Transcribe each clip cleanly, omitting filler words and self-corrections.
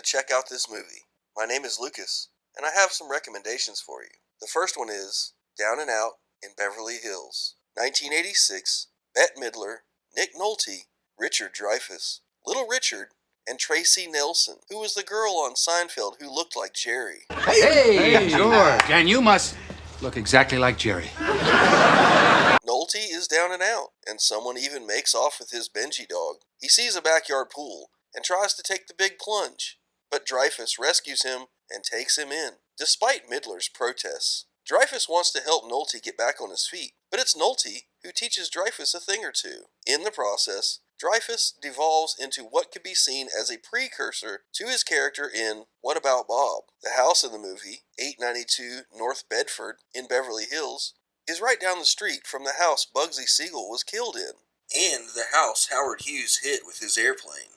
to check out this movie. My name is Lucas, and I have some recommendations for you. The first one is Down and Out in Beverly Hills. 1986, Bette Midler, Nick Nolte, Richard Dreyfuss, Little Richard, and Tracy Nelson, who was the girl on Seinfeld who looked like Jerry. Hey, George, and you must look exactly like Jerry. Nolte is down and out, and someone even makes off with his Benji dog. He sees a backyard pool and tries to take the big plunge, but Dreyfuss rescues him and takes him in, despite Midler's protests. Dreyfuss wants to help Nolte get back on his feet, but it's Nolte who teaches Dreyfuss a thing or two. In the process, Dreyfuss devolves into what could be seen as a precursor to his character in What About Bob? The house in the movie, 892 North Bedford in Beverly Hills, is right down the street from the house Bugsy Siegel was killed in, and the house Howard Hughes hit with his airplane.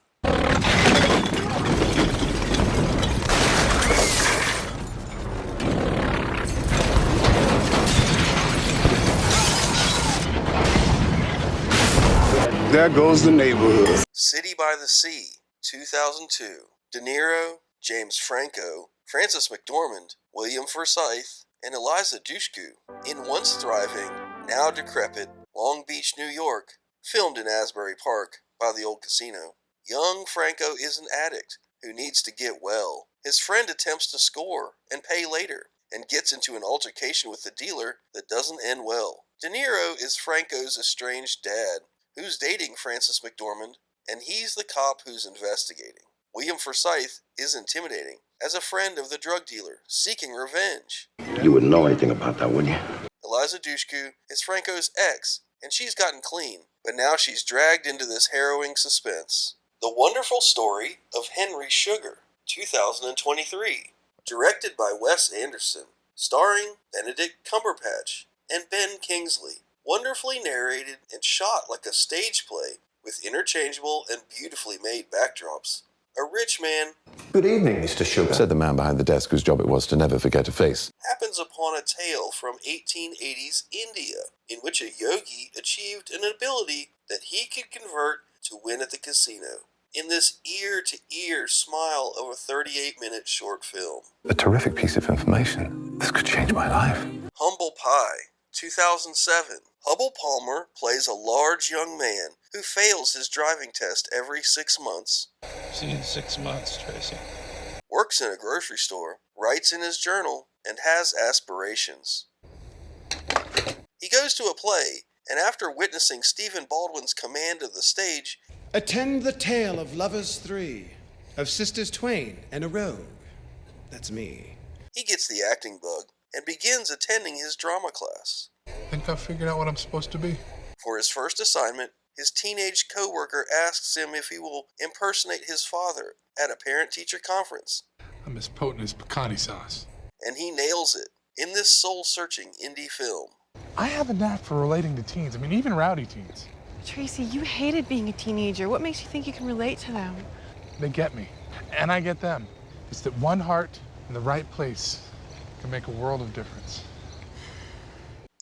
There goes the neighborhood. City by the Sea, 2002. De Niro, James Franco, Frances McDormand, William Forsythe, and Eliza Dushku in once thriving, now decrepit, Long Beach, New York, filmed in Asbury Park by the old casino. Young Franco is an addict who needs to get well. His friend attempts to score and pay later, and gets into an altercation with the dealer that doesn't end well. De Niro is Franco's estranged dad, who's dating Frances McDormand, and he's the cop who's investigating. William Forsythe is intimidating as a friend of the drug dealer seeking revenge. You wouldn't know anything about that, would you? Eliza Dushku is Franco's ex, and she's gotten clean, but now she's dragged into this harrowing suspense. The Wonderful Story of Henry Sugar, 2023. Directed by Wes Anderson, starring Benedict Cumberbatch and Ben Kingsley. Wonderfully narrated and shot like a stage play with interchangeable and beautifully made backdrops. A rich man, Good evening, Mr. Sugar, said the man behind the desk whose job it was to never forget a face. happens upon a tale from 1880s India, in which a yogi achieved an ability that he could convert to win at the casino. In this ear-to-ear smile of a 38-minute short film. A terrific piece of information. This could change my life. Humble Pie, 2007. Hubble Palmer plays a large young man who fails his driving test every 6 months. See you in 6 months, Tracy. Works in a grocery store, writes in his journal, and has aspirations. He goes to a play, and after witnessing Stephen Baldwin's command of the stage, Attend the tale of lovers three, of sisters twain and a rogue. That's me. he gets the acting bug and begins attending his drama class. Think I've figured out what I'm supposed to be? For his first assignment, his teenage co-worker asks him if he will impersonate his father at a parent-teacher conference. I'm as potent as pecani sauce. And he nails it in this soul-searching indie film. I have a knack for relating to teens. I mean, even rowdy teens. Tracy, you hated being a teenager. What makes you think you can relate to them? They get me, and I get them. It's that one heart in the right place can make a world of difference.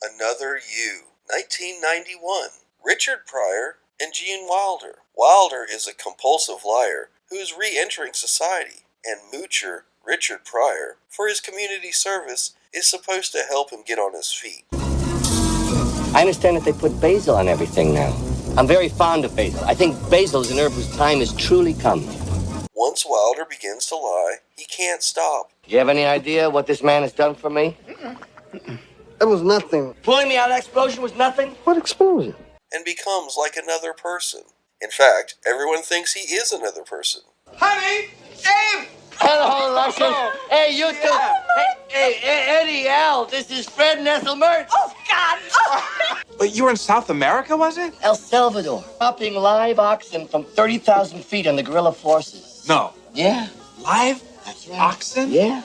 Another You, 1991. Richard Pryor and Gene Wilder. Wilder is a compulsive liar who is re-entering society, and moocher Richard Pryor, for his community service, is supposed to help him get on his feet. I understand that they put basil on everything now. I'm very fond of basil. I think basil is an herb whose time has truly come. Once Wilder begins to lie, he can't stop. Do you have any idea what this man has done for me? It was nothing. Pulling me out of that explosion was nothing? What explosion? And becomes like another person. In fact, everyone thinks he is another person. Honey! Abe! Hello, Russian. Hey, you two. Hey, Eddie, Al, this is Fred Nesselmertz. Oh, God! Oh. But you were in South America, was it? El Salvador. Dropping live oxen from 30,000 feet on the guerrilla forces. No. Yeah. Live? That's right. Oxen? Yeah.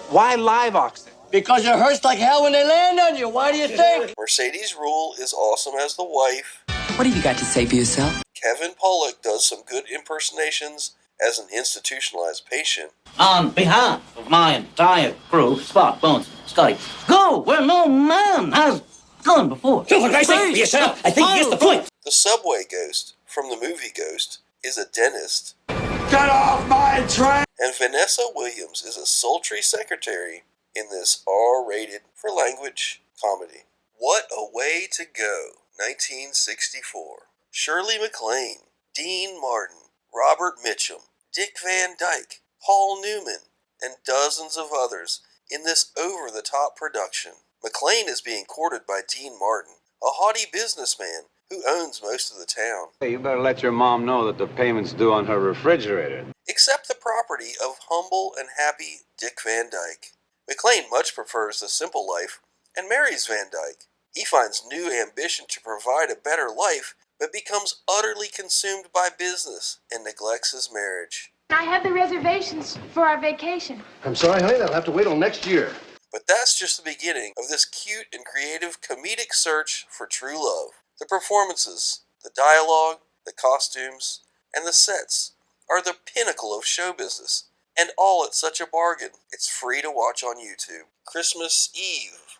Why live oxen? Because it hurts like hell when they land on you. Why do you think? Mercedes Rule is awesome as the wife. What have you got to say for yourself? Kevin Pollak does some good impersonations as an institutionalized patient. On behalf of my entire crew, Spot, Bones, Scotty, go where no man has gone before. For Christ's sake, yourself. I think he gets the point. The subway ghost from the movie Ghost is a dentist. Get off my train! and Vanessa Williams is a sultry secretary in this R-rated for language comedy. What a Way to Go, 1964. Shirley MacLaine, Dean Martin, Robert Mitchum, Dick Van Dyke, Paul Newman, and dozens of others in this over-the-top production. MacLaine is being courted by Dean Martin, a haughty businessman who owns most of the town. Hey, you better let your mom know that the payment's due on her refrigerator. Except the property of humble and happy Dick Van Dyke. MacLaine much prefers the simple life and marries Van Dyke. He finds new ambition to provide a better life, but becomes utterly consumed by business and neglects his marriage. I have the reservations for our vacation. I'm sorry, honey, that'll have to wait till next year. But that's just the beginning of this cute and creative comedic search for true love. The performances, the dialogue, the costumes, and the sets are the pinnacle of show business, and all at such a bargain. It's free to watch on YouTube. Christmas Eve.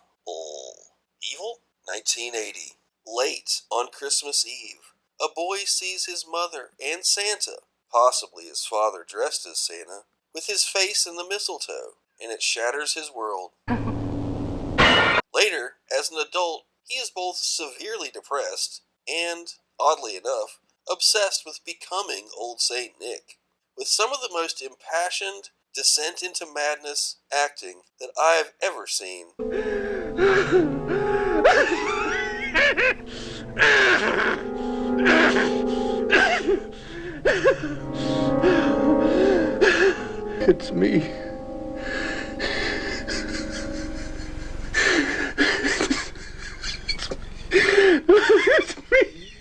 Evil? 1980. Late on Christmas Eve, a boy sees his mother and Santa, possibly his father dressed as Santa, with his face in the mistletoe, and it shatters his world. Later, as an adult, he is both severely depressed and, oddly enough, obsessed with becoming Old Saint Nick, with some of the most impassioned descent into madness acting that I have ever seen. It's me. It's me.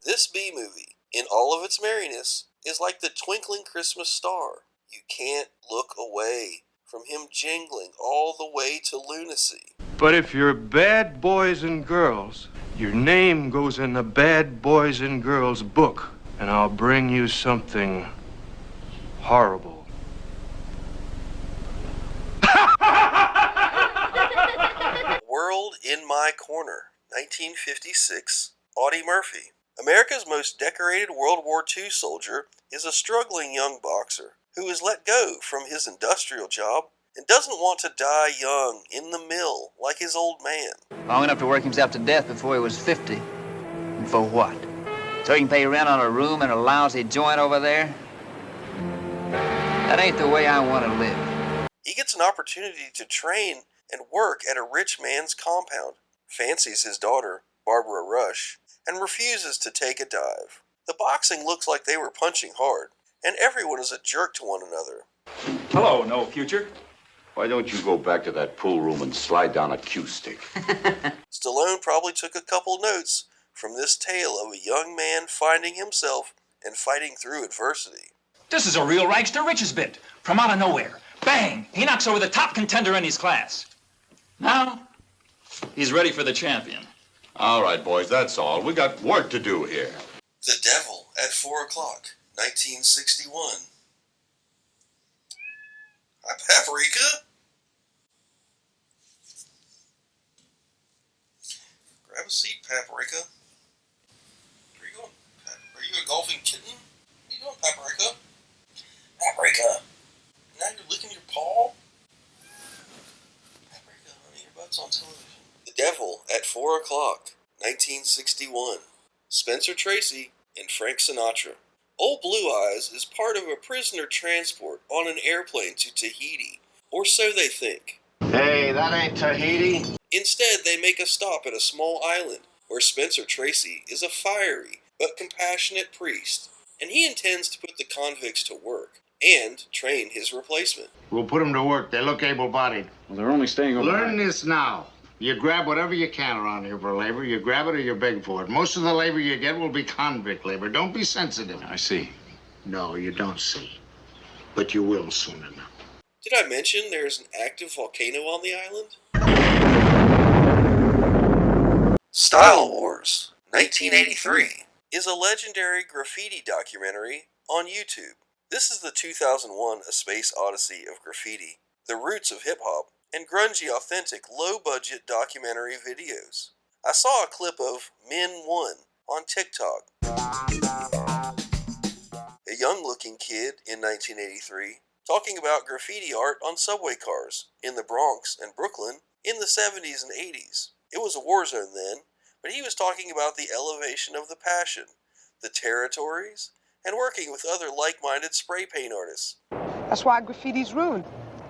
This B-movie, in all of its merriness, is like the twinkling Christmas star. You can't look away from him jingling all the way to lunacy. But if you're bad boys and girls, your name goes in the Bad Boys and Girls book, and I'll bring you something horrible. World in My Corner, 1956, Audie Murphy. America's most decorated World War II soldier is a struggling young boxer who is let go from his industrial job and doesn't want to die young in the mill like his old man. Long enough to work himself to death before he was 50. And for what? So he can pay rent on a room in a lousy joint over there? That ain't the way I want to live. He gets an opportunity to train and work at a rich man's compound, fancies his daughter, Barbara Rush, and refuses to take a dive. The boxing looks like they were punching hard, and everyone is a jerk to one another. Hello, no future. Why don't you go back to that pool room and slide down a cue stick? Stallone probably took a couple notes from this tale of a young man finding himself and fighting through adversity. This is a real rags to riches bit. From out of nowhere. Bang! He knocks over the top contender in his class. Now, he's ready for the champion. All right, boys, that's all. We got work to do here. The Devil at 4 o'clock, 1961. Hi, Paprika. Grab a seat, Paprika. Where are you going? Are you a golfing kitten? What are you doing, Paprika? Paprika. Now you're licking your paw? Paprika, honey, your butt's on television. The Devil at 4 o'clock, 1961. Spencer Tracy and Frank Sinatra. Old Blue Eyes is part of a prisoner transport on an airplane to Tahiti, or so they think. Hey, that ain't Tahiti. Instead, they make a stop at a small island where Spencer Tracy is a fiery but compassionate priest, and he intends to put the convicts to work and train his replacement. We'll put them to work. They look able-bodied. Well, they're only staying overnight. Learn this now. You grab whatever you can around here for labor. You grab it or you beg for it. Most of the labor you get will be convict labor. Don't be sensitive. I see. No, you don't see. But you will soon enough. Did I mention there is an active volcano on the island? Style Wars, 1983, is a legendary graffiti documentary on YouTube. This is the 2001 A Space Odyssey of graffiti, the roots of hip-hop, and grungy, authentic, low-budget documentary videos. I saw a clip of Men 1 on TikTok. A young-looking kid in 1983 talking about graffiti art on subway cars in the Bronx and Brooklyn in the 70s and 80s. It was a war zone then, but he was talking about the elevation of the passion, the territories, and working with other like-minded spray paint artists. That's why graffiti's ruined.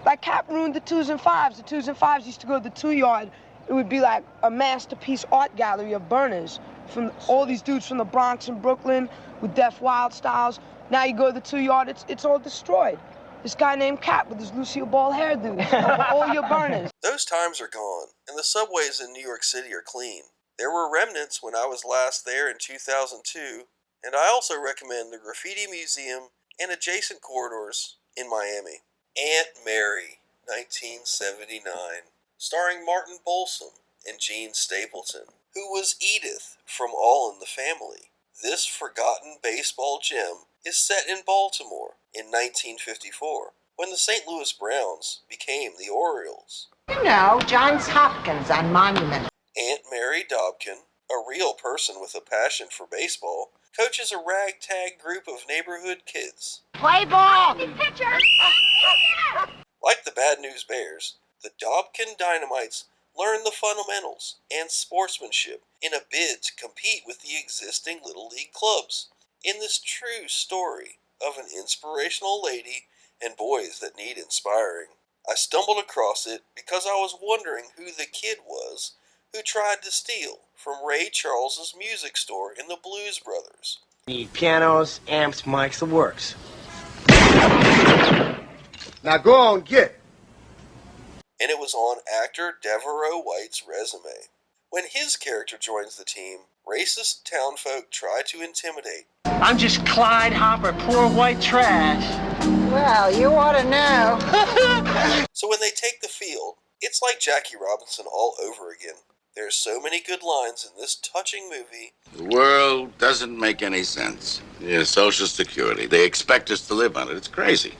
Like Cap ruined the 2s and 5s. The 2s and 5s used to go to the 2 yard. It would be like a masterpiece art gallery of burners from all these dudes from the Bronx and Brooklyn with deaf wild styles. Now you go to the 2 yard, it's all destroyed. This guy named Cap with his Lucille Ball hairdo, all your burners. Those times are gone, and the subways in New York City are clean. There were remnants when I was last there in 2002, and I also recommend the Graffiti Museum and adjacent corridors in Miami. Aunt Mary, 1979, starring Martin Balsam and Gene Stapleton, who was Edith from All in the Family. This forgotten baseball gem is set in Baltimore in 1954, when the St. Louis Browns became the Orioles. You know, Johns Hopkins on Monument. Aunt Mary Dobkin, a real person with a passion for baseball, coaches a ragtag group of neighborhood kids. Play ball! Pitcher! Like the Bad News Bears, the Dobkin Dynamites learn the fundamentals and sportsmanship in a bid to compete with the existing Little League clubs. In this true story of an inspirational lady and boys that need inspiring, I stumbled across it because I was wondering who the kid was who tried to steal from Ray Charles's music store in the Blues Brothers. Need pianos, amps, mics, the works. Now go on, get. And it was on actor Devereaux White's resume. When his character joins the team, racist townfolk try to intimidate. I'm just Clyde Hopper, poor white trash. Well, you ought to know. So when they take the field, it's like Jackie Robinson all over again. There's so many good lines in this touching movie. The world doesn't make any sense. Yeah, Social Security. They expect us to live on it. It's crazy.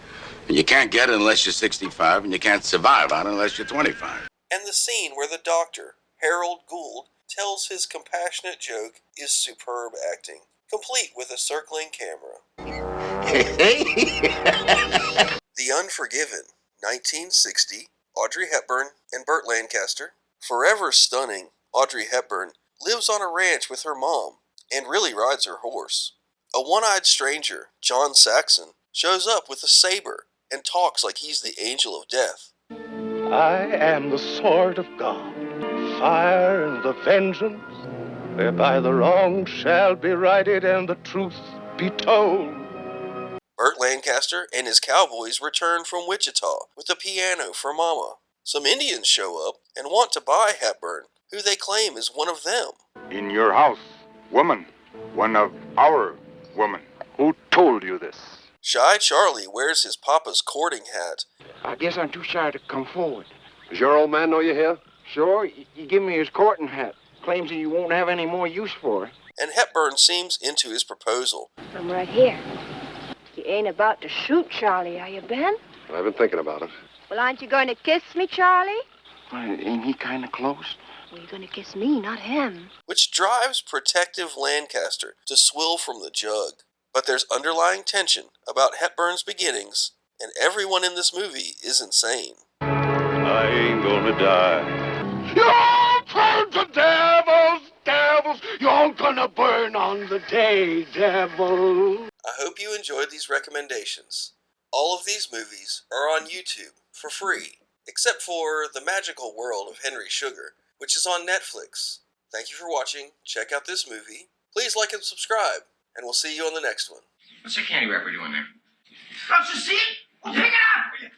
And you can't get it unless you're 65, and you can't survive on it unless you're 25. And the scene where the doctor, Harold Gould, tells his compassionate joke is superb acting, complete with a circling camera. The Unforgiven, 1960, Audrey Hepburn and Burt Lancaster. Forever stunning, Audrey Hepburn lives on a ranch with her mom and really rides her horse. A one-eyed stranger, John Saxon, shows up with a saber and talks like he's the angel of death. I am the sword of God, fire and the vengeance, whereby the wrong shall be righted and the truth be told. Burt Lancaster and his cowboys return from Wichita with a piano for Mama. Some Indians show up and want to buy Hepburn, who they claim is one of them. In your house, woman, one of our women. Who told you this? Shy Charlie wears his papa's courting hat. I guess I'm too shy to come forward. Does your old man know you're here? Sure, he gave me his courting hat. Claims that you won't have any more use for it. And Hepburn seems into his proposal. I'm right here. You ain't about to shoot Charlie, are you, Ben? I've been thinking about it. Well, aren't you going to kiss me, Charlie? Well, ain't he kind of close? Well, you're going to kiss me, not him. Which drives protective Lancaster to swill from the jug. But there's underlying tension about Hepburn's beginnings, and everyone in this movie is insane. I ain't gonna die. You'll burn to devils! You're gonna burn on the day, devil! I hope you enjoyed these recommendations. All of these movies are on YouTube for free, except for The Magical World of Henry Sugar, which is on Netflix. Thank you for watching. Check out this movie. Please like and subscribe, and we'll see you on the next one. What's that candy wrapper doing there? Don't you see it? Well, pick it up!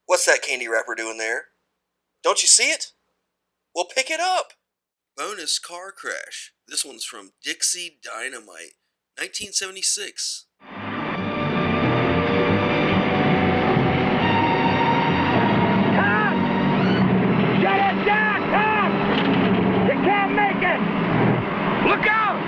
What's that candy wrapper doing there? Don't you see it? Well, pick it up! Bonus car crash. This one's from Dixie, Dynamite, 1976. Look out!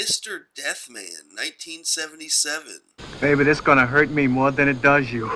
Mr. Deathman, 1977. Baby, this gonna hurt me more than it does you.